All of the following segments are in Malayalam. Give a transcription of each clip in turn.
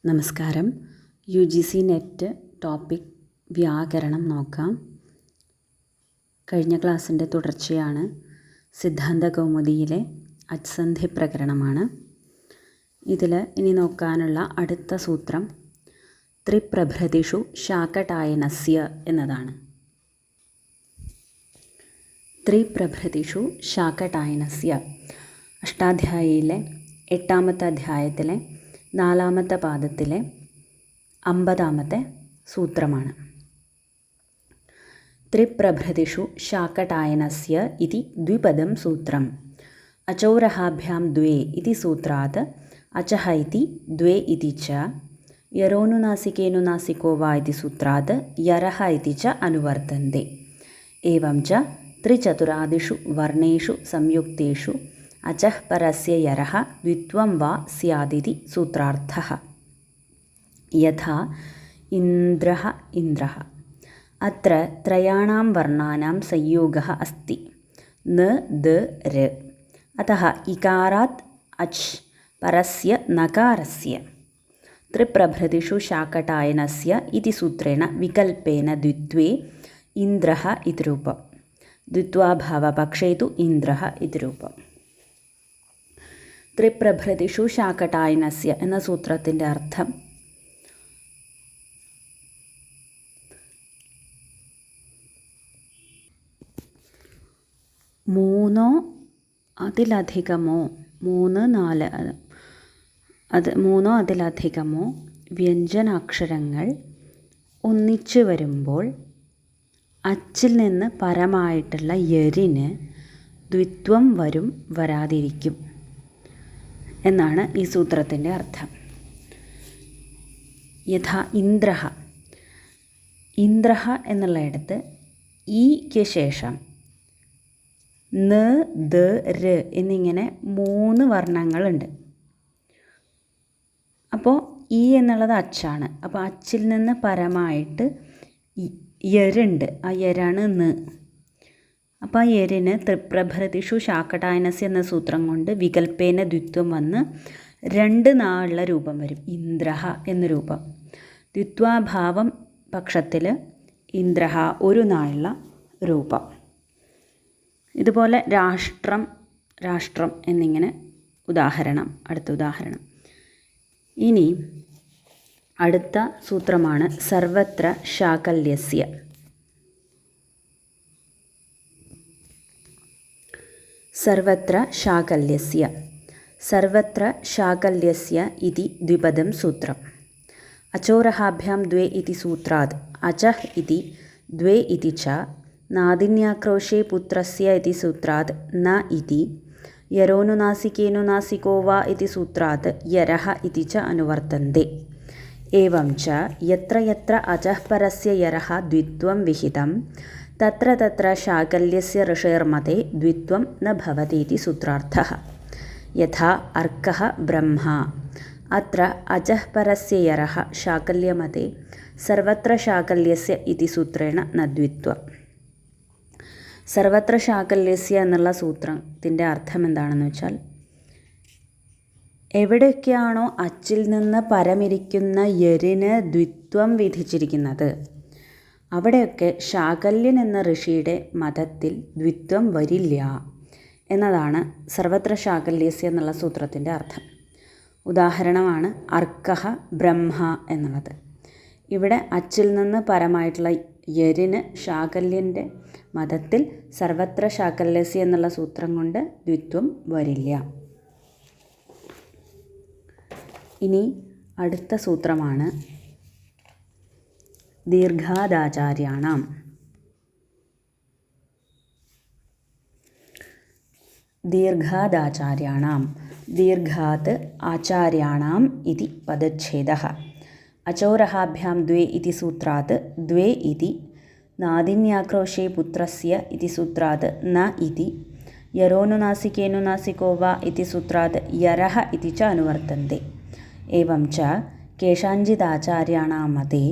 നമസ്കാരം. UGC നെറ്റ് ടോപ്പിക് വ്യാകരണം നോക്കാം. കഴിഞ്ഞ ക്ലാസ്സിൻ്റെ തുടർച്ചയാണ്. സിദ്ധാന്ത കൗമുദിയിലെ അച്ഛസന്ധി പ്രകരണമാണ്. ഇതിൽ ഇനി നോക്കാനുള്ള അടുത്ത സൂത്രം ത്രിപ്രഭൃതിഷു ശാകടായനസ്യ എന്നതാണ്. ത്രിപ്രഭൃതിഷു ശാകടായനസ്യ അഷ്ടാധ്യായിയിലെ 8ാമത്തെ അധ്യായത്തിലെ 4ാമത്തെ പാദത്തിലെ 50ാമത്തെ സൂത്രമാണ്. ത്രിപ്രഭൃതിഷു ശാകടായനസ്യ ഇതി ദ്വിപദം സൂത്രം. അചൗരഹാഭ്യാം ദ്വേ ഇതി സൂത്രാത് അചഃ ഇതി ദ്വേ ഇതി ച യരോനുനാസികേനുനാസികോ വാ ഇതി സൂത്രാത് യരഃ ഇതി ച അനുവർത്തന്തെ. ഏവം ച ത്രിചതുരാദിഷു വർണ്ണേഷു സംയുക്തേഷു അചഃ പരസ്യ യരഃ ദ്വിത്വം വാ സ്യാദിതി സൂത്രാർത്ഥഃ. യഥാ ഇന്ദ്രഃ ഇന്ദ്രഃ. അത്ര ത്രയാണാം വർണ്ണാനാം സംയോഗഃ അസ്തി ന ദ ര. അതഃ ഇകാരാത് അച് പരസ്യ നകാരസ്യ ത്രിപ്രഭൃതിഷു ശാകടായനസ്യ ഇതി സൂത്രേണ വികൽപേന ദ്വിത്വേ ഇന്ദ്രഃ ഇതി രൂപം. ദ്വിത്വാഭാവപക്ഷേ തു ഇന്ദ്രഃ ഇതി രൂപം. ത്രിപ്രഭൃതിഷു ശാകടായനസ്യ എന്ന സൂത്രത്തിൻ്റെ അർത്ഥം മൂന്നോ അതിലധികമോ മൂന്നോ അതിലധികമോ വ്യഞ്ജനാക്ഷരങ്ങൾ ഒന്നിച്ചു വരുമ്പോൾ അച്ചിൽ നിന്ന് പരമായിട്ടുള്ള യരിന് ദ്വിത്വം വരും, വരാതിരിക്കും എന്നാണ് ഈ സൂത്രത്തിൻ്റെ അർത്ഥം. യഥാ ഇന്ദ്രഃ. ഇന്ദ്രഃ എന്നുള്ളയിടത്ത് ഈക്ക് ശേഷം ന ദ ര എന്നിങ്ങനെ 3 വർണ്ണങ്ങളുണ്ട്. അപ്പോൾ ഈ എന്നുള്ളത് അച്ചാണ്. അപ്പോൾ അച്ചിൽ നിന്ന് പരമായിട്ട് യരുണ്ട്. ആ യരാണ് ന. അപ്പോൾ ആ യരിന് ത്രിപ്രഭൃതിഷു ശാകടായനസ്യ എന്ന സൂത്രം കൊണ്ട് വികൽപ്പേന ദ്വിത്വം വന്ന് 2 നാളുള്ള രൂപം വരും. ഇന്ദ്രഃ എന്ന രൂപം. ദ്വിത്വാഭാവം പക്ഷത്തിൽ ഇന്ദ്രഃ 1 നാളുള്ള രൂപം. ഇതുപോലെ രാഷ്ട്രം എന്നിങ്ങനെ അടുത്ത ഉദാഹരണം. ഇനി അടുത്ത സൂത്രമാണ് സർവത്ര ശാകല്യസ്യ. സർവത്ര ശാകല്യസ്യ. സർവത്ര ശാകല്യസ്യ ഇതി ദ്വിപദം സൂത്രം. അചോരഹാഭ്യാം ദ്വേ ഇതി സൂത്രാത് അചഃ ഇതി ദ്വേ ഇതി ച നാദിന്യാക്രോശേ പുത്രസ്യ ഇതി സൂത്രാത് ന ഇതി യരോനുനാസികേനുനാസികോ വാ ഇതി സൂത്രാത് യരഃ ഇതി ച അനുവർത്തന്തെ. ഏവം ച യത്ര യത്ര അചഃ പരസ്യ യരഃ ദ്വിത്വം വിഹിതം തത്ര തത്ര ശാകല്യസ്യ ഋഷേർമതേ ദ്വിത്വം ന ഭവതി ഇതി സൂത്രാർത്ഥഃ. യഥാ അർക്കഃ ബ്രഹ്മ. അത്ര അചഃ പരസ്യ യരഃ ശാകല്യമതേ സർവത്ര ശാകല്യസ്യ ഇതി സൂത്രേണ ന ദ്വിത്വം. സർവത്ര ശാകല്യസ്യ എന്നുള്ള സൂത്രത്തിൻ്റെ അർത്ഥം എന്താണെന്ന് വെച്ചാൽ, എവിടെയൊക്കെയാണോ അച്ചിൽ നിന്ന് പരമിരിക്കുന്ന യരിന് ദ്വിത്വം വിധിച്ചിരിക്കുന്നത് അവിടെയൊക്കെ ശാകല്യൻ എന്ന ഋഷിയുടെ മതത്തിൽ ദ്വിത്വം വരില്ല എന്നതാണ് സർവത്ര ശാകല്യസ്യ എന്നുള്ള സൂത്രത്തിൻ്റെ അർത്ഥം. ഉദാഹരണമാണ് അർക്കഃ ബ്രഹ്മ എന്നുള്ളത്. ഇവിടെ അച്ചിൽ നിന്ന് പരമായിട്ടുള്ള യരിന് ശാകല്യൻ്റെ മതത്തിൽ സർവത്ര ശാകല്യസ്യ എന്നുള്ള സൂത്രം കൊണ്ട് ദ്വിത്വം വരില്ല. ഇനി അടുത്ത സൂത്രമാണ് ദീർഘാദാചാര്യാണാം. ദീർഘാദാചാര്യാണാം. ദീർഘാത് ആചാര്യാണാം ഇതി പദച്ഛേദഃ. അചോരഹാഭ്യാം ദ്വേ ഇതി സൂത്രാത് ദ്വേ ഇതി നാദിന്യാക്രോശേ പുത്രസ്യ ഇതി സൂത്രാത് ന ഇതി യരോനുനാസികേനുനാസികോ വാ ഇതി സൂത്രാത് യരഃ ഇതി ച അനുവർത്തന്തെ. ഏവം ച കേഷാഞ്ചിദാചാര്യാണാം മതേ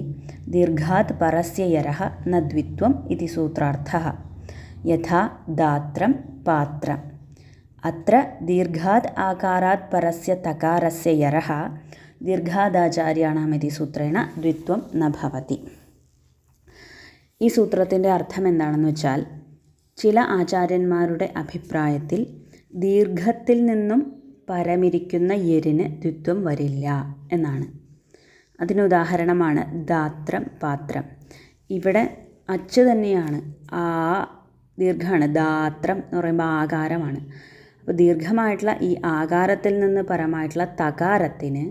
ദീർഘാത് പരസ്യ യരഃ ന ദ്വിത്വം ഇതി സൂത്രാർത്ഥഃ. യഥാ ദാത്രം പാത്രം. അത്ര ദീർഘാത് ആകാരാത് പരസ്യ തകാരസ്യ യരഃ ദീർഘാദാചാര്യാണാമിതി സൂത്രേണ ദ്വിത്വം ന ഭവതി. ഈ സൂത്രത്തിൻ്റെ അർത്ഥം എന്താണെന്ന് വെച്ചാൽ, ചില ആചാര്യന്മാരുടെ അഭിപ്രായത്തിൽ ദീർഘത്തിൽ നിന്നും പരമിരിക്കുന്ന യരിന് ദ്വിത്വം വരില്ല എന്നാണ്. അതിനുദാഹരണമാണ് ദാത്രം, പാത്രം. ഇവിടെ അച്ച് തന്നെയാണ്, ആ ദീർഘമാണ്. ദാത്രം എന്ന് പറയുമ്പോൾ ആകാരമാണ്. അപ്പോൾ ദീർഘമായിട്ടുള്ള ഈ ആകാരത്തിൽ നിന്ന് പരമായിട്ടുള്ള തകാരത്തിന്,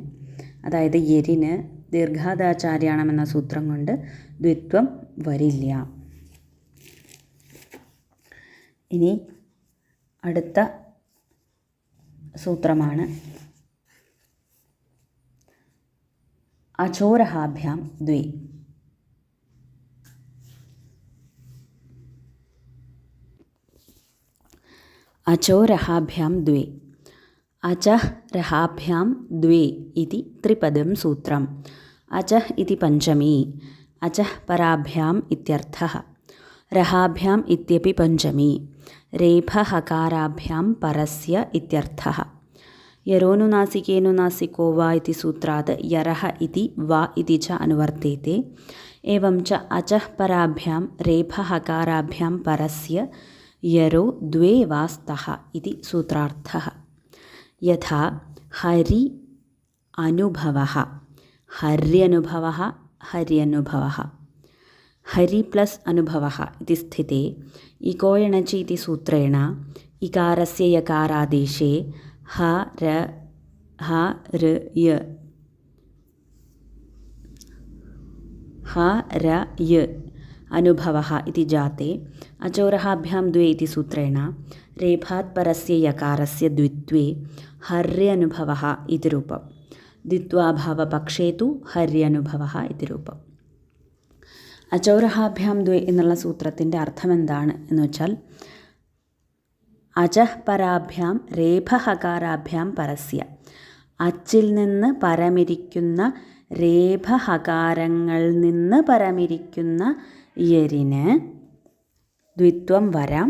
അതായത് യരിന്, ദീർഘാദാചാര്യാണം എന്ന സൂത്രം കൊണ്ട് ദ്വിത്വം വരില്ല. ഇനി അടുത്ത സൂത്രമാണ് അചോരഹാഭ്യാം ദ്വേ. അചോരഹാഭ്യാം ദ്വേ. അചഃ രഹാഭ്യാം ദ്വേ ഇതി ത്രിപദം സൂത്രം. അചഃ ഇതി പഞ്ചമി, അചഃ പരാഭ്യാം ഇത്യർത്ഥഃ. രഹാഭ്യാം ഇത്യപി പഞ്ചമി, രേഫഹകാരാഭ്യാം പരസ്യ ഇത്യർത്ഥഃ. യരോനുനാസികേനുനാസികോ വാ ഇതി സൂത്രാത് യരഹ ഇതി വാ ഇതി ച അനുവർത്തേത്തെ. ഏവം ച അചഃ പരാഭ്യാം രേഫഹകാരാഭ്യാം പരസ്യ യരോ ദ്വേ വാ സ്തഃ ഇതി സൂത്രാർത്ഥഃ. യഥാ ഹരി അനുഭവഃ, ഹര്യനുഭവഃ, ഹര്യനുഭവഃ. ഹരി പ്ലസ് അനുഭവഃ ഇതി സ്ഥിതേ ഇകോയണചി ഇതി സൂത്രേണ ഇകാരസ്യ യകാരാദേശേ ഹ ര യ അനുഭവഃ ഇതി ജാതേ അചോരഹാഭ്യാം ദ്വേ ഇതി സൂത്രേണ രേഫാത് പരസ്യ യകാരസ്യ ദ്വിത്വേ ഹര്യനുഭവഃ ഇതി രൂപം. ദ്വിത്വാഭാവപക്ഷേ തു ഹര്യനുഭവഃ ഇതി രൂപം. അചോരഹാഭ്യാം ദ്വേ എന്നുള്ള സൂത്രത്തിൻ്റെ അർത്ഥം എന്താണ് എന്ന് വെച്ചാൽ, അചഃ പരാഭ്യാം രേഫഹകാരാഭ്യാം പരസ്യ, അച്ചിൽ നിന്ന് പരമിരിക്കുന്ന രേഫഹകാരങ്ങളിൽ നിന്ന് പരമിരിക്കുന്ന യരിന് ദ്വിത്വം വരാം,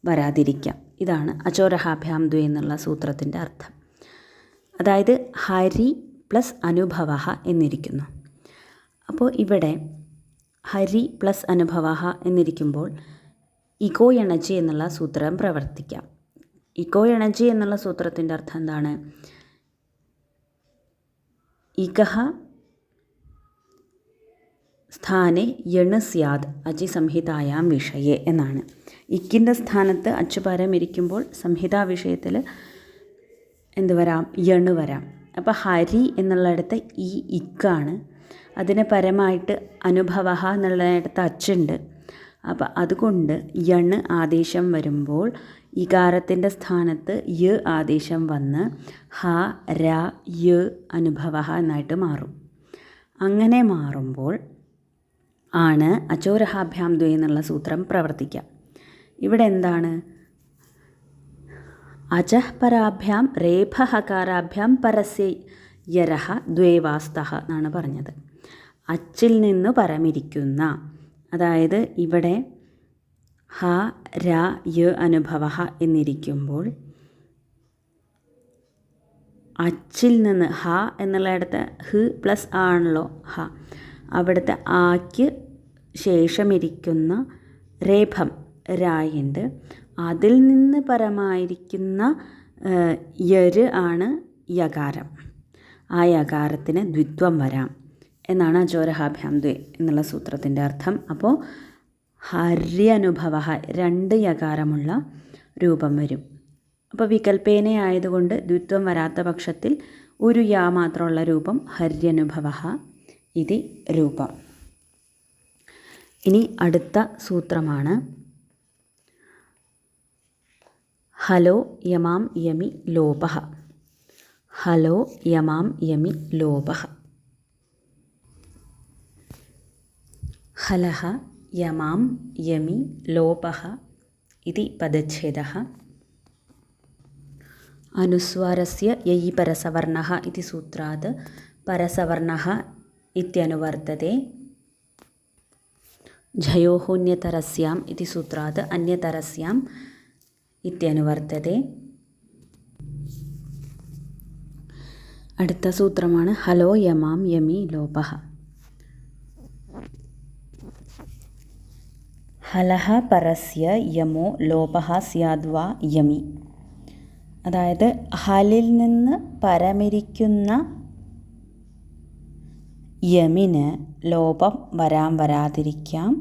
വരാതിരിക്കാം. ഇതാണ് അചോരഹാഭ്യാം ദ്വേ എന്നുള്ള സൂത്രത്തിൻ്റെ അർത്ഥം. അതായത് ഹരി പ്ലസ് അനുഭവഃ എന്നിരിക്കുന്നു. അപ്പോൾ ഇവിടെ ഹരി പ്ലസ് അനുഭവഃ എന്നിരിക്കുമ്പോൾ ഇകോ എണജി എന്നുള്ള സൂത്രം പ്രവർത്തിക്കാം. ഇകോ എണജി എന്നുള്ള സൂത്രത്തിൻ്റെ അർത്ഥം എന്താണ്? ഇകഹ സ്ഥാനെ യണ് സ്യാദ് അജി സംഹിതായാം വിഷയെ എന്നാണ്. ഇക്കിൻ്റെ സ്ഥാനത്ത് അച്ചുപരം ഇരിക്കുമ്പോൾ സംഹിതാ വിഷയത്തിൽ എന്ത് വരാം? യണ് വരാം. അപ്പോൾ ഹരി എന്നുള്ളിടത്ത് ഈ ഇക്കാണ്, അതിന് പരമായിട്ട് അനുഭവഃ എന്നുള്ളിടത്ത് അച്ചുണ്ട്. അപ്പോൾ അതുകൊണ്ട് യണ് ആദേശം വരുമ്പോൾ ഇകാരത്തിൻ്റെ സ്ഥാനത്ത് യ ആദേശം വന്ന് ഹ ര യ അനുഭവഃ എന്നായിട്ട് മാറും. അങ്ങനെ മാറുമ്പോൾ ആണ് അചോരഹാഭ്യാം ദ്വേ എന്നുള്ള സൂത്രം പ്രവർത്തിക്കാം. ഇവിടെ എന്താണ്? അചഃ പരാഭ്യാം രേഫഹകാരാഭ്യാം പരസ്യ യരഹ ദ്വേ വാ സ്തഃ എന്നാണ് പറഞ്ഞത്. അച്ചിൽ നിന്ന് പരമിരിക്കുന്ന, അതായത് ഇവിടെ ഹ ര യ അനുഭവഃ എന്നിരിക്കുമ്പോൾ അച്ചിൽ നിന്ന് ഹ എന്നുള്ളിടത്ത് ഹ് പ്ലസ് ആണല്ലോ ഹ, അവിടുത്തെ ആക്ക് ശേഷമിരിക്കുന്ന രേഫം രായുണ്ട്, അതിൽ നിന്ന് പരമായിരിക്കുന്ന യര് ആണ് യകാരം. ആ യകാരത്തിന് ദ്വിത്വം വരാം എന്നാണ് അചോരഹാഭ്യാം ദ്വേ എന്നുള്ള സൂത്രത്തിൻ്റെ അർത്ഥം. അപ്പോൾ ഹര്യനുഭവഃ രണ്ട് യകാരമുള്ള രൂപം വരും. അപ്പോൾ വികൽപ്പേന ആയതുകൊണ്ട് ദ്വിത്വം വരാത്ത പക്ഷത്തിൽ ഒരു യാ മാത്രമുള്ള രൂപം ഹര്യനുഭവഃ ഇതി രൂപം. ഇനി അടുത്ത സൂത്രമാണ് ഹലോ യമാം യമി ലോപഃ. ഹലോ യമാം യമി ലോപഃ. ഹലഃ യമാം യമി ലോപഃ ഇതി പദച്ഛേദഃ. അനുസ്വാരസ്യ യയി പരസവർണഃ ഇതി സൂത്രാത് പരസവർണഃ ഇത്യനുവർത്തത്തെ. ഝയോഃ ന്യതരസ്യാം ഇതി സൂത്രാത് അന്യതരസ്യാം ഇത്യനുവർത്തത്തെ. അടുത്ത സൂത്രമാണ് ഹലോ യമാം യമി ലോപഃ. ഹലഹ പരസ്യ യമോ ലോപഃ സ്യാദ്വാ യമി. അതായത് ഹലിൽ നിന്ന് പരമിരിക്കുന്ന യമിന് ലോപം വരാതിരിക്കാം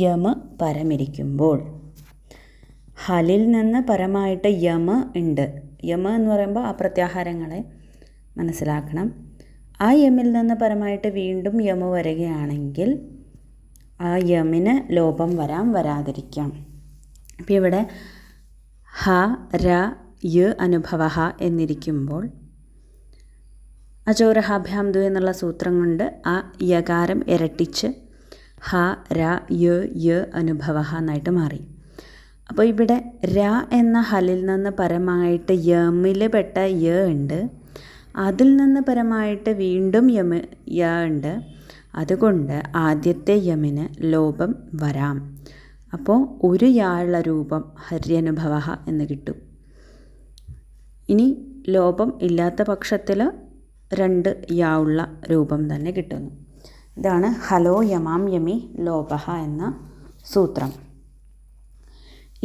യമ് പരമിരിക്കുമ്പോൾ. ഹലിൽ നിന്ന് പരമായിട്ട് യമ് ഉണ്ട്. യമ് എന്ന് പറയുമ്പോൾ ആ പ്രത്യാഹാരങ്ങളെ മനസ്സിലാക്കണം. ആ യമിൽ നിന്ന് പരമായിട്ട് വീണ്ടും യമ് വരികയാണെങ്കിൽ ആ യമിന് ലോപം വരാതിരിക്കാം. അപ്പോൾ ഇവിടെ ഹ ര യ അനുഭവഃ എന്നിരിക്കുമ്പോൾ അചോരഹാഭ്യാം ദു എന്നുള്ള സൂത്രം കൊണ്ട് ആ യകാരം ഇരട്ടിച്ച് ഹ ര യ അനുഭവഃ എന്നായിട്ട് മാറി. അപ്പോൾ ഇവിടെ ര എന്ന ഹലിൽ നിന്ന് പരമായിട്ട് യമിൽ പെട്ട യ ഉണ്ട്. അതിൽ നിന്ന് പരമായിട്ട് വീണ്ടും യ ഉണ്ട്. അതുകൊണ്ട് ആദ്യത്തെ യമിന് ലോപം വരാം. അപ്പോൾ ഒരു യാളുള്ള രൂപം ഹര്യനുഭവഃ എന്ന് കിട്ടും. ഇനി ലോപം ഇല്ലാത്ത പക്ഷത്തിൽ 2 യാ ഉള്ള രൂപം തന്നെ കിട്ടുന്നു. ഇതാണ് ഹലോ യമാം യമി ലോപഃ എന്ന സൂത്രം.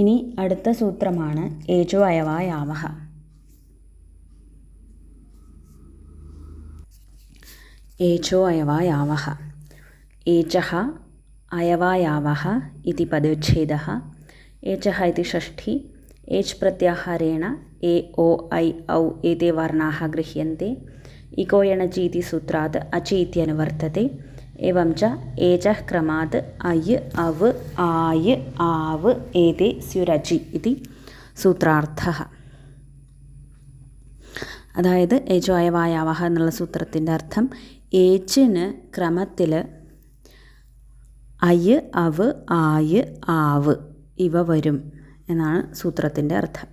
ഇനി അടുത്ത സൂത്രമാണ് ഏചോ അയവായാവഃ. ഏചോ അയവായാവഃ. ഏചഃ അയവായാവഃ ഇതി പദച്ഛേദഃ. ഏചഃ ഇതി ഷഷ്ഠി. ഏച്ച് പ്രത്യാഹാരേണ എ ഓ ഐ ഔ ഏതേ വർണ്ണാः ഗൃഹ്യन्ते. ഇകോ യണചി ഇതി സൂത്രാത് അചി ഇത്യനുവർത്തते. एवं च एचः क्रमात् अय् अव् आय् आव् एते स्युरचि इति സൂത്രാർത്ഥഃ. അതായത് ഏചോ അയവായാവഃ എന്നുള്ള സൂത്രത്തിൻ്റെ അർത്ഥം ഏച്ചിന് ക്രമത്തിൽ അയ് അവ് ആയ് ആവ് ഇവ വരും എന്നാണ് സൂത്രത്തിൻ്റെ അർത്ഥം.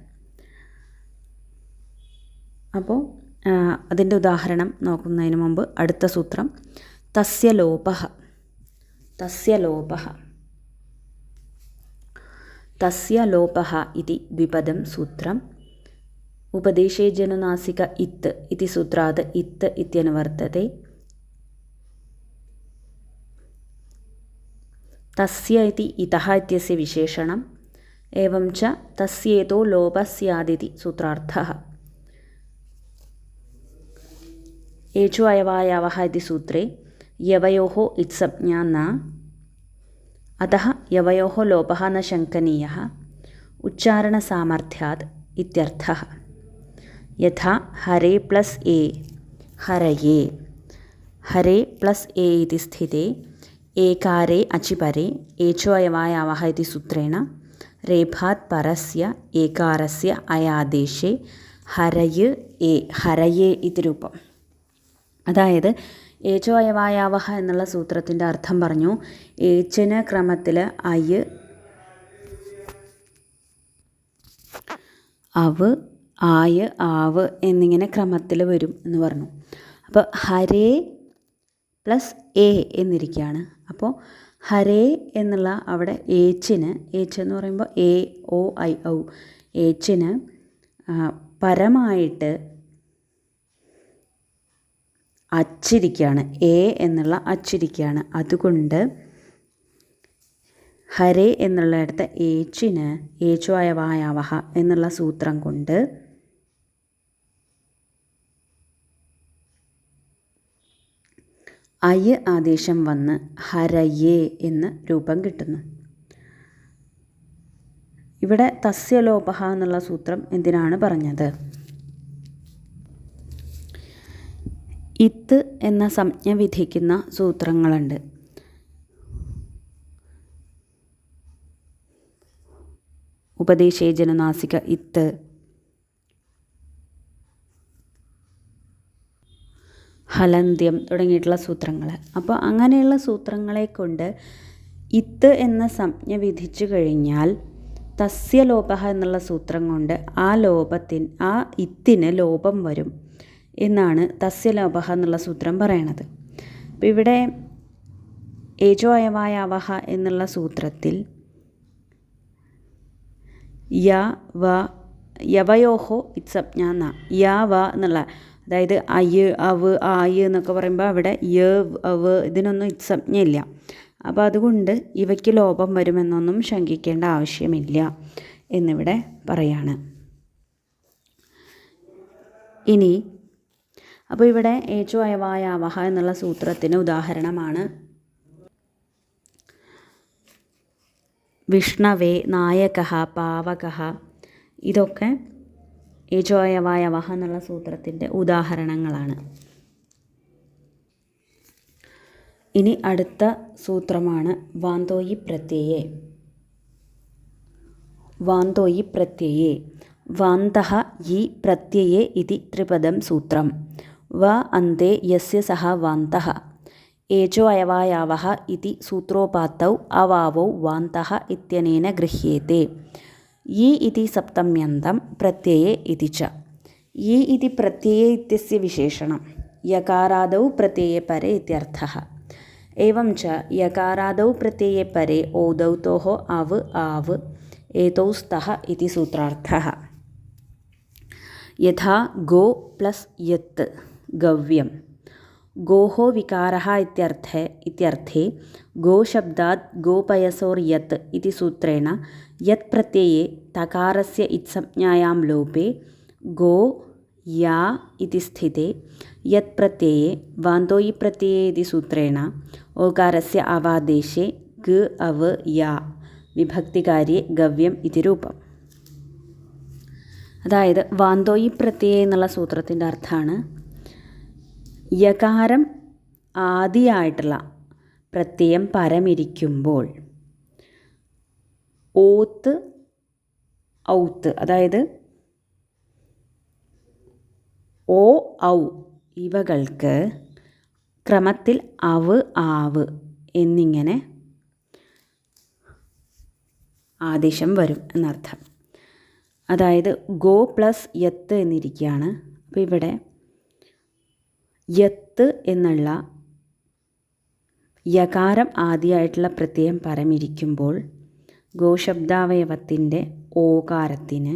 അപ്പോൾ അതിൻ്റെ ഉദാഹരണം നോക്കുന്നതിന് മുമ്പ് അടുത്ത സൂത്രം തസ്യ ലോപഃ. തസ്യ ലോപഃ. തസ്യ ലോപഃ ഇതി ദ്വിപദം സൂത്രം. ഉപദേശേ ജനുനാസിക ഇത്ത് ഇതി സൂത്രാത് ഇത്ത് ഇത്യനുവർത്തते. തസ്യ ഇതി ഇതഃ ഇത്യस्य വിശേഷണം. एवं च तस्येतो लोपः स्यादिति सूत्रार्थः. एचो अयवायावः इति सूत्रे यवयोः इत्संज्ञा न, अतः यवयोः लोपः न शङ्कनीयः उच्चारणसामर्थ्यात् इत्यर्थः. यथा हरे प्लस ए हरये. हरे प्लस ए इति स्थिते एकारे अचिपरे एचो अयवायावः इति सूत्रेण रेफात् परस्य एकारस्य अयादेशे हरय ए हरये इति रूपം. അതായത് ഏചോ അയവായാവഃ എന്നുള്ള സൂത്രത്തിൻ്റെ അർത്ഥം പറഞ്ഞു. ഏച്ചിന് ക്രമത്തിൽ അയ് അവ് ആയ് ആവ് എന്നിങ്ങനെ ക്രമത്തിൽ വരും എന്ന് പറഞ്ഞു. അപ്പോൾ ഹരേ പ്ലസ് എ എന്നിരിക്കുകയാണ്. അപ്പോൾ ഹരേ എന്നുള്ള അവിടെ ഏച്ചിന്, ഏച്ച് എന്ന് പറയുമ്പോൾ എ ഒ ഐ ഔ, ഏച്ചിന് പരമായിട്ട് അച്ചിരിക്കുകയാണ്. എ എന്നുള്ള അച്ചിരിക്കുകയാണ്. അതുകൊണ്ട് ഹരേ എന്നുള്ളിടത്ത് ഏച്ചിന് ഏചോ അയവായാവഃ എന്നുള്ള സൂത്രം കൊണ്ട് അയ് ആദേശം വന്ന് ഹരയേ എന്ന് രൂപം കിട്ടുന്നു. ഇവിടെ തസ്യ ലോപഃ എന്നുള്ള സൂത്രം എന്തിനാണ് പറഞ്ഞത്? ഇത്ത് എന്ന സംജ്ഞ വിധിക്കുന്ന സൂത്രങ്ങളുണ്ട്. ഉപദേശേ ജനുനാസിക ഇത്ത്, ഹലന്ത്യം തുടങ്ങിയിട്ടുള്ള സൂത്രങ്ങൾ. അപ്പോൾ അങ്ങനെയുള്ള സൂത്രങ്ങളെ കൊണ്ട് ഇത്ത് എന്ന സംജ്ഞ വിധിച്ചു കഴിഞ്ഞാൽ തസ്യ ലോപഃ എന്നുള്ള സൂത്രം കൊണ്ട് ആ ഇത്തിന് ലോപം വരും എന്നാണ് തസ്യ ലോപഃ എന്നുള്ള സൂത്രം പറയണത്. അപ്പോൾ ഇവിടെ ഏചോ അയവായാവഃ എന്നുള്ള സൂത്രത്തിൽ യ വ യവയോഹോ ഇത്സംജ്ഞാ ന, യ വ എന്നുള്ള, അതായത് അയ്, അവ്, ആയ് എന്നൊക്കെ പറയുമ്പോൾ അവിടെ യ, അവ് ഇതിനൊന്നും ഇത്സംജ്ഞയില്ല. അപ്പോൾ അതുകൊണ്ട് ഇവയ്ക്ക് ലോപം വരുമെന്നൊന്നും ശങ്കിക്കേണ്ട ആവശ്യമില്ല എന്നിവിടെ പറയാണ്. ഇനി അപ്പോൾ ഇവിടെ ഏചോ അയവായാവഹ എന്നുള്ള സൂത്രത്തിന് ഉദാഹരണമാണ് വിഷ്ണവേ, നായകഃ, പാവകഃ. ഇതൊക്കെ ഏചോ അയവായവഹ എന്നുള്ള സൂത്രത്തിൻ്റെ ഉദാഹരണങ്ങളാണ്. ഇനി അടുത്ത സൂത്രമാണ് വാന്തോയി പ്രത്യയേ. വാന്തോയി പ്രത്യയേ വാന്തഃ യി പ്രത്യയേ ഇതി ത്രിപദം സൂത്രം. വ അന്തേ യസ്യ സഹ വാന്തഃ ഏചോ അയവായാവഹ ഇതി സൂത്രോപാത്തൗ അവാവൗ വാന്തഃ ഇത്യനേന ഗൃഹ്യേതേ. യി ഇതി സപ്തമ്യന്തം പ്രത്യയേ ഇതി ച. യി ഇതി പ്രത്യയേ ഇത്യस्य വിശേഷണം. യകാരാദൗ പ്രത്യയേ പരേ ഇത്യർത്ഥഃ. एवं च यकारादौ प्रत्यये परे औदौतोः अव् आव् एतौ स्तः इति सूत्रार्थः. यथा गो प्लस यत् गव्यं. गोः विकारः इत्यर्थे गोशब्दात् गोपयसोर् यत् इति सूत्रेण यत् प्रत्यये तकारस्य इत्संज्ञायां लोपे गो या इति स्थिते यत् प्रत्यये वान्तोयि प्रत्यये इति सूत्रेण ओकारस्य अवादेशे ग अव या വിഭക്തികാര്യെ ഗവ്യം ഇതി രൂപം. അതായത് വാന്തോയി പ്രത്യയം എന്നുള്ള സൂത്രത്തിൻ്റെ അർത്ഥമാണ് യകാരം ആദിയായിട്ടുള്ള പ്രത്യയം പരമിരിക്കുമ്പോൾ ഓത്ത് ഔത്ത്, അതായത് ഓ ഔ ഇവകൾക്ക് ക്രമത്തിൽ അവ് ആവ് എന്നിങ്ങനെ ആദേശം വരും എന്നർത്ഥം. അതായത് ഗോ പ്ലസ് യത്ത് എന്നിരിക്കുകയാണ്. അപ്പോൾ ഇവിടെ യത്ത് എന്നുള്ള യകാരം ആദിയായിട്ടുള്ള പ്രത്യയം പരമിരിക്കുമ്പോൾ ഗോശബ്ദാവയവത്തിൻ്റെ ഓകാരത്തിന്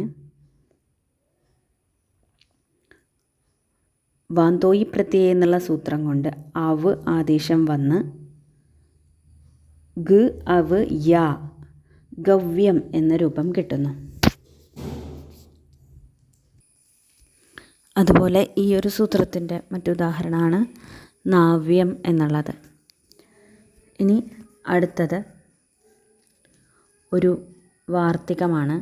വാന്തോയി പ്രത്യയം എന്നുള്ള സൂത്രം കൊണ്ട് അവ് ആദേശം വന്ന് ഗ അവ് യാ ഗവ്യം എന്ന രൂപം കിട്ടുന്നു. അതുപോലെ ഈ ഒരു സൂത്രത്തിൻ്റെ മറ്റുദാഹരണമാണ് നാവ്യം എന്നുള്ളത്. ഇനി അടുത്തത് ഒരു വാർത്തികമാണ്.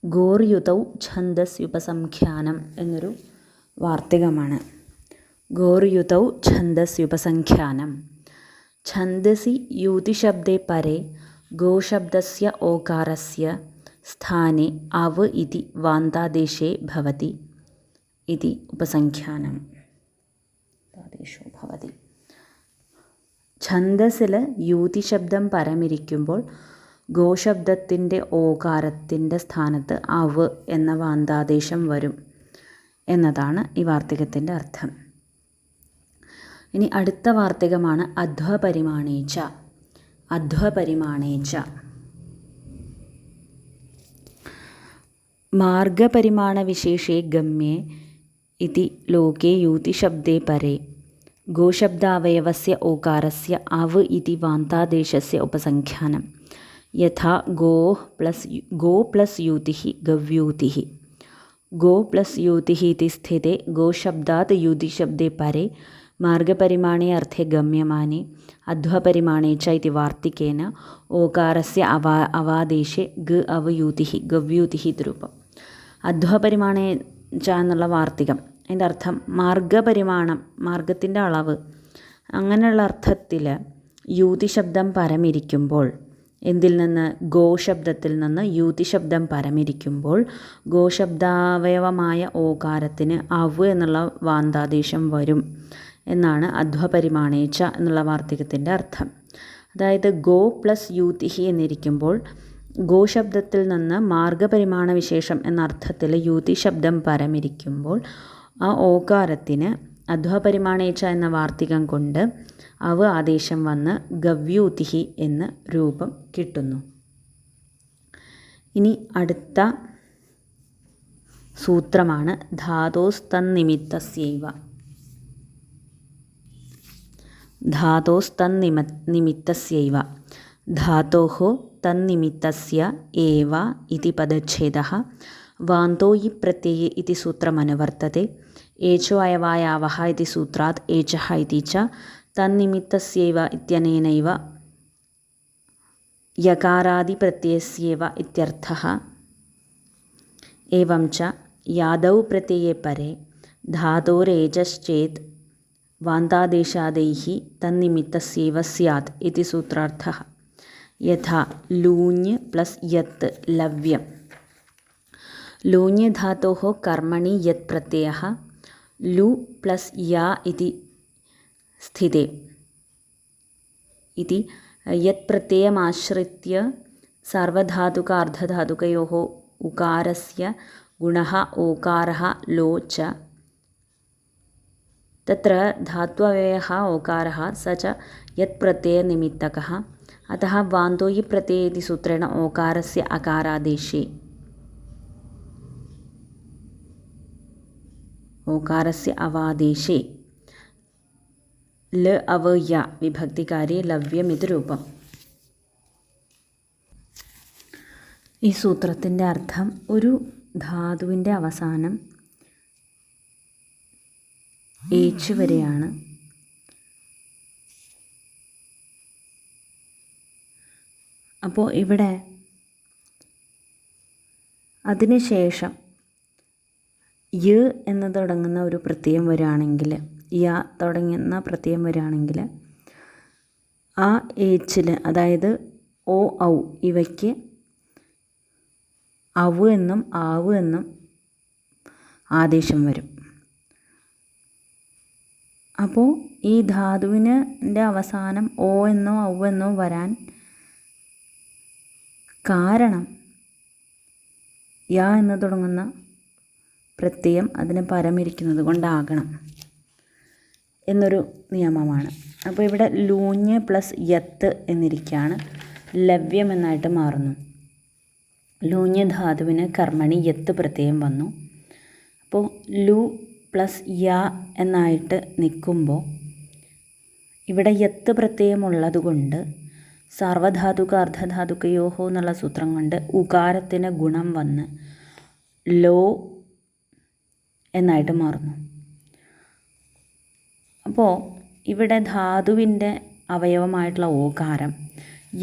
ഗോർയുതൗ ഛന്ദസ്യുപസംഖ്യാനം എന്നൊരു വാർത്തികമാണ്. ഗോർയുതൗ ഛന്ദസ്യുപസംഖ്യാനം. ഛന്ദസി യൂതിശബ്ദേ പരേ ഗോശബ്ദസ്യ ഓകാരസ്യ സ്ഥാനെ അവ ഇതി വാന്താദേശേ ഭവതി ഇതി ഉപസംഖ്യാനം. ആദേശോ ഭവതി. ഛന്ദസിൽ യൂതിശബ്ദം പരമിരിക്കുമ്പോൾ ഗോശബ്ദത്തിൻ്റെ ഓകാരത്തിൻ്റെ സ്ഥാനത്ത് അവ് എന്ന വാന്താദേശം വരും എന്നതാണ് ഈ വാർത്തികത്തിൻ്റെ അർത്ഥം. ഇനി അടുത്ത വാർത്തികമാണ് അധ്വപരിമാണേച്ച. അധ്വപരിമാണേച്ച മാർഗപരിമാണവിശേഷേ ഗമ്യേ ഇതി ലോകേ യൂതിശബ്ദേ പരേ ഗോശബ്ദാവയവസ്യ ഓകാരസ്യ അവ് ഇതി വാന്താദേശസ്യ ഉപസംഖ്യാനം. യഥാ ഗോ പ്ലസ് യൂതിഃ ഗവ്യൂതിഃ. ഗോ പ്ലസ് യൂതിഃ ഇതി സ്ഥിതേ ഗോശബ്ദാത് യൂതിശബ്ദേ പരേ മാർഗപരിമാണേ അർത്ഥേ ഗമ്യമാനെ അധ്വപരിമാണേ ച ഇതി വാർത്തികേന ഓകാരസ്യ അവാദേശേ ഗ അവ യൂതിഃ ഗവ്യൂതിഃ ഇതി രൂപം. അധ്വപരിമാണേ ച എന്നുള്ള വാർത്തികം, അതിൻ്റെ അർത്ഥം മാർഗപരിമാണം, മാർഗത്തിൻ്റെ അളവ്, അങ്ങനെയുള്ള അർത്ഥത്തിൽ യൂതിശബ്ദം പരമിരിക്കുമ്പോൾ, എന്തിൽ നിന്ന്? ഗോശബ്ദത്തിൽ നിന്ന് യൂതിശബ്ദം പരമിരിക്കുമ്പോൾ ഗോശബ്ദാവയവമായ ഓകാരത്തിന് അവ് എന്നുള്ള വാന്താദേശം വരും എന്നാണ് അധ്വപരിമാണേച്ച എന്നുള്ള വാർത്തികത്തിൻ്റെ അർത്ഥം. അതായത് ഗോ പ്ലസ് യൂതിഃ എന്നിരിക്കുമ്പോൾ ഗോശബ്ദത്തിൽ നിന്ന് മാർഗപരിമാണ വിശേഷം എന്ന അർത്ഥത്തിൽ യൂതിശബ്ദം പരമിരിക്കുമ്പോൾ ആ ഓകാരത്തിന് അധ്വപരിമാണേച്ച എന്ന വാർത്തികം കൊണ്ട് അവ ആദേശം വന്ന് ഗവ്യൂതിഹി എന്ന് രൂപം കിട്ടുന്നു. ഇനി അടുത്ത സൂത്രമാണ് ധാതോസ്തന്നിമിത്തസ്യൈവ. ധാതോസ്തന്നിമിത്തസ്യൈവ ധാതോഃ തന്നിമിത്തസ്യ ഏവ ഇതി പദച്ഛേദഃ വാന്തോ യി പ്രത്യയേ ഇതി സൂത്രമനുവർത്തത്തെ. ഏചോ അയവായാവഃ ഇതി സൂത്രാത് ഏചഃ ഇതി ച തന്നിമിത്തസ്യൈവ ഇത്യനേനൈവ യകാരാദി പ്രത്യയസ്യൈവ ഇത്യർത്ഥഃ. एवं च यादौ प्रत्यये परे धातोरेजश्चेत् वान्तादेशादैः तन्निमित्तस्यैव स्यात् इति सूत्रार्थः. यथा लूञ् प्लस् यत् लव्यं. लूञ् धातोः कर्मणि यत् प्रत्ययः लु प्लस् या इति स्थिते इति यत् प्रत्ययमाश्रित्य सार्वधातुक अर्धधातुकयोः उकारस्य गुणः ओकारः लो च तत्र धात्वव्ययः ओकारः स च यत्प्रत्ययनिमित्तकः. अतः वान्तो हि प्रत्यये इति सूत्रेण ओकारस्य अकारादेशे ओकारस्य अवादेशे ल अवय विभक्तिकार्ये लव्यमिति रूपम्. ഈ സൂത്രത്തിൻ്റെ അർത്ഥം ഒരു ധാതുവിൻ്റെ അവസാനം ഏച്ച് വരെയാണ്. അപ്പോൾ ഇവിടെ അതിനുശേഷം യ എന്ന് തുടങ്ങുന്ന ഒരു പ്രത്യയം വരികയാണെങ്കിൽ, യ തുടങ്ങുന്ന പ്രത്യയം വരികയാണെങ്കിൽ ആ ഏച്ചിൽ, അതായത് ഓ ഔ ഇവയ്ക്ക് അവു എന്നും ആവു എന്നും ആദേശം വരും. അപ്പോൾ ഈ ധാതുവിൻ്റെ അവസാനം ഓ എന്നോ ഔ എന്നോ വരാൻ കാരണം യാ എന്ന് തുടങ്ങുന്ന പ്രത്യയം അതിന് പരമിരിക്കുന്നത് കൊണ്ടാകണം എന്നൊരു നിയമമാണ്. അപ്പോൾ ഇവിടെ ലൂഞ്ഞ് പ്ലസ് യത്ത് എന്നിരിക്കുകയാണ് ലവ്യം എന്നായിട്ട് മാറുന്നു. ലൂഞ്ഞ് ധാതുവിന് കർമ്മണി യത്ത് പ്രത്യയം വന്നു. അപ്പോൾ ലു പ്ലസ് യ എന്നായിട്ട് നിൽക്കുമ്പോൾ ഇവിടെ യത്ത് പ്രത്യയം ഉള്ളതുകൊണ്ട് സാർവധാതുക അർദ്ധധാതുകയോഹോ എന്നുള്ള സൂത്രം കൊണ്ട് ഉകാരത്തിന് ഗുണം വന്ന് ലോ എന്നായിട്ട് മാറുന്നു. അപ്പോൾ ഇവിടെ ധാതുവിൻ്റെ അവയവമായിട്ടുള്ള ഓകാരം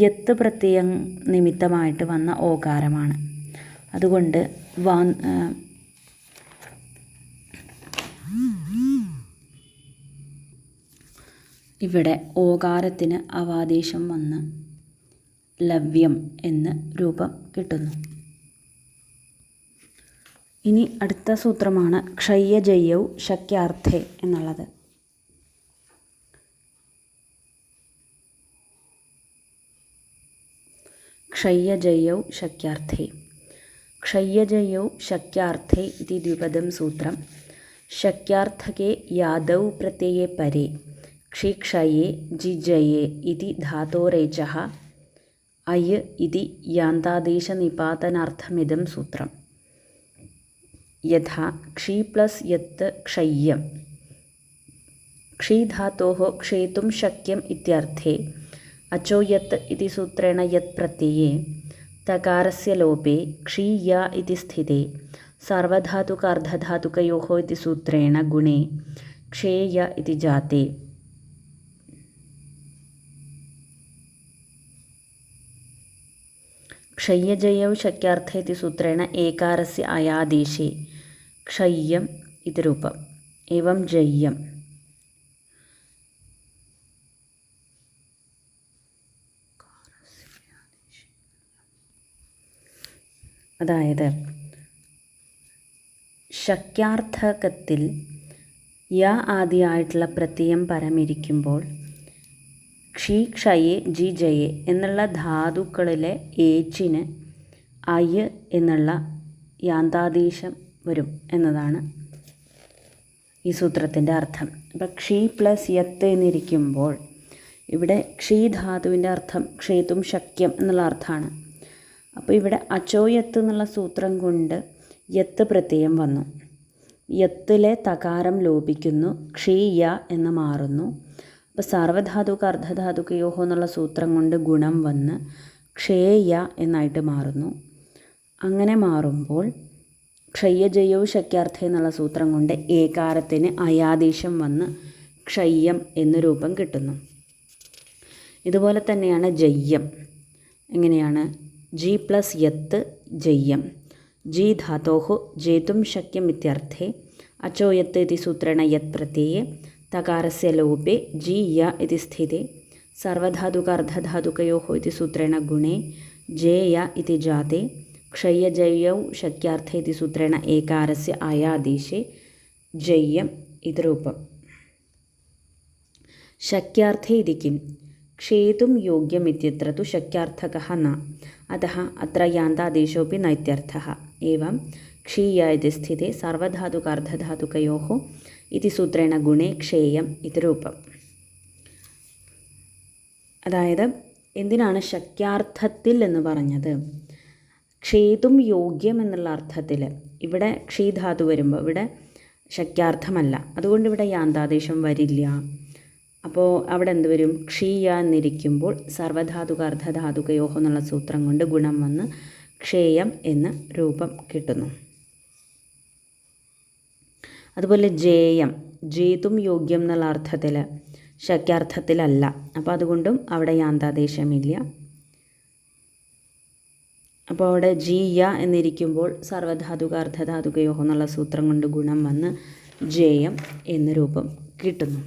യത്ത് പ്രത്യയം നിമിത്തമായിട്ട് വന്ന ഓകാരമാണ്. അതുകൊണ്ട് ഇവിടെ ഓകാരത്തിന് അവാദേശം വന്ന് ലവ്യം എന്ന് രൂപം കിട്ടുന്നു. ഇനി അടുത്ത സൂത്രമാണ് ക്ഷയ്യജയൗ ശക്യാർത്ഥേ എന്നുള്ളത്. ക്ഷയ്യജയൗ ശക്യാർത്ഥേ. ക്ഷയ്യജയൗ ശക്യാർത്ഥേ ഇതി ദ്വിപദം സൂത്രം. ശക്യാർത്ഥകേ യാദൗ പ്രത്യये പരേ ക്ഷിക്ഷയെ ജിജയെ ഇതി ധാതോരേചഃ അയ് ഇതി യാന്താദേശനിപാതനാർത്ഥമിദം സൂത്രം. യഥാ ക്ഷി പ്ലസ് യത്ത് ക്ഷയ്യം. ക്ഷി ധാതോഃ ക്ഷേതും ശക്യം ഇത്യർത്ഥേ अचो यत् इति सूत्रेण यत् प्रत्यये तकारस्य लोपे क्षी या इति स्थिते सार्वधातुक अर्धधातुकयोः इति सूत्रेण गुणे क्षेय इति जाते. क्षय्यजयौ शक्यार्थे इति सूत्रेण एकारस्य अयादेशे क्षय्यम् इति रूपम्. एवं जय्यम्. അതായത് ശക്യാർത്ഥകത്തിൽ യ ആദിയായിട്ടുള്ള പ്രത്യയം പരമിരിക്കുമ്പോൾ ക്ഷി ക്ഷയെ ജി ജയെ എന്നുള്ള ധാതുക്കളിലെ ഏച്ചിന് അയ് എന്നുള്ള യാന്താദേശം വരും എന്നതാണ് ഈ സൂത്രത്തിൻ്റെ അർത്ഥം. അപ്പം ക്ഷി പ്ലസ് യത്ത് എന്നിരിക്കുമ്പോൾ ഇവിടെ ക്ഷീധാതുവിൻ്റെ അർത്ഥം ക്ഷേതും ശക്യം എന്നുള്ള അർത്ഥമാണ്. അപ്പോൾ ഇവിടെ അചോയത്ത് എന്നുള്ള സൂത്രം കൊണ്ട് യത്ത് പ്രത്യയം വന്നു. യത്തിലെ തകാരം ലോപിക്കുന്നു, ക്ഷീയ എന്ന് മാറുന്നു. അപ്പോൾ സാർവധാതുക അർദ്ധധാതുകയോഹോ എന്നുള്ള സൂത്രം കൊണ്ട് ഗുണം വന്ന് ക്ഷേയ എന്നായിട്ട് മാറുന്നു. അങ്ങനെ മാറുമ്പോൾ ക്ഷയ്യജയോ ശക്യാർത്ഥ എന്നുള്ള സൂത്രം കൊണ്ട് ഏകാരത്തിന് അയാദേശം വന്ന് ക്ഷയ്യം എന്ന രൂപം കിട്ടുന്നു. ഇതുപോലെ തന്നെയാണ് ജയ്യം. എങ്ങനെയാണ്? ജി പ്ലസ് യത്ത് ജയ്യം. ജി ധാതോഹു ജേതും ശക്യം ഇത്യർത്ഥേ അചോയത്ത് ഇതി സൂത്രേണ യത് പ്രത്യയെ തകാരസ്യ ലോപേ ജി യ ഇതി സ്ഥിതേ സർവധാതുക അർദ്ധധാതുകയോഹോ ഇതി സൂത്രേണ ഗുണേ ജേയ ഇതി ജാതേ ക്ഷയ്യജയൗ ശക്യാർത്ഥ ഇതി സൂത്രേണ ഏകാരസ്യ ആയാദേശേ ജയ്യം ഇതി രൂപം. ശക്യാർത്ഥേ ഇതി കിം? ക്ഷേതും യോഗ്യം ഇത്യത്ര തു ശക്യാർത്ഥകഃ ന, അതഃ അത്ര യാന്താദേശോപി ന ഇത്യർത്ഥഃ. एवं क्षीय इति स्थिते सर्वधातुक अर्धधातुकयोः इति सूत्रेण गुणे ക്ഷേയം ഇതി രൂപം. അതായത് എന്തിനാണ് ശക്യാർത്ഥത്തിൽ എന്ന് പറഞ്ഞത്? ക്ഷേതും യോഗ്യം എന്നുള്ള അർത്ഥത്തിൽ. ഇവിടെ ക്ഷീധാതു വരുമ്പോൾ ഇവിടെ ശക്യാർത്ഥമല്ല, അതുകൊണ്ട് ഇവിടെ യാന്താദേശം വരില്ല. അപ്പോൾ അവിടെ എന്ത് വരും? ക്ഷീയ എന്നിരിക്കുമ്പോൾ സർവധാതുക അർദ്ധധാതുകയോഹോ എന്നുള്ള സൂത്രം കൊണ്ട് ഗുണം വന്ന് ക്ഷേയം എന്ന രൂപം കിട്ടുന്നു. അതുപോലെ ജേയം, ജേതും യോഗ്യം എന്നുള്ള അർത്ഥത്തിൽ ശക്യാർത്ഥത്തിലല്ല, അപ്പോൾ അതുകൊണ്ടും അവിടെ യാന്താദേശമില്ല. അപ്പോൾ അവിടെ ജീയ എന്നിരിക്കുമ്പോൾ സർവധാതുക അർദ്ധധാതുകയോഹോ എന്നുള്ള സൂത്രം കൊണ്ട് ഗുണം വന്ന് ജേയം എന്ന രൂപം കിട്ടുന്നു.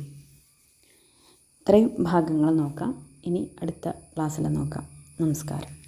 ഇത്രയും ഭാഗങ്ങൾ നോക്കാം. ഇനി അടുത്ത ക്ലാസ്സിൽ നോക്കാം. നമസ്കാരം.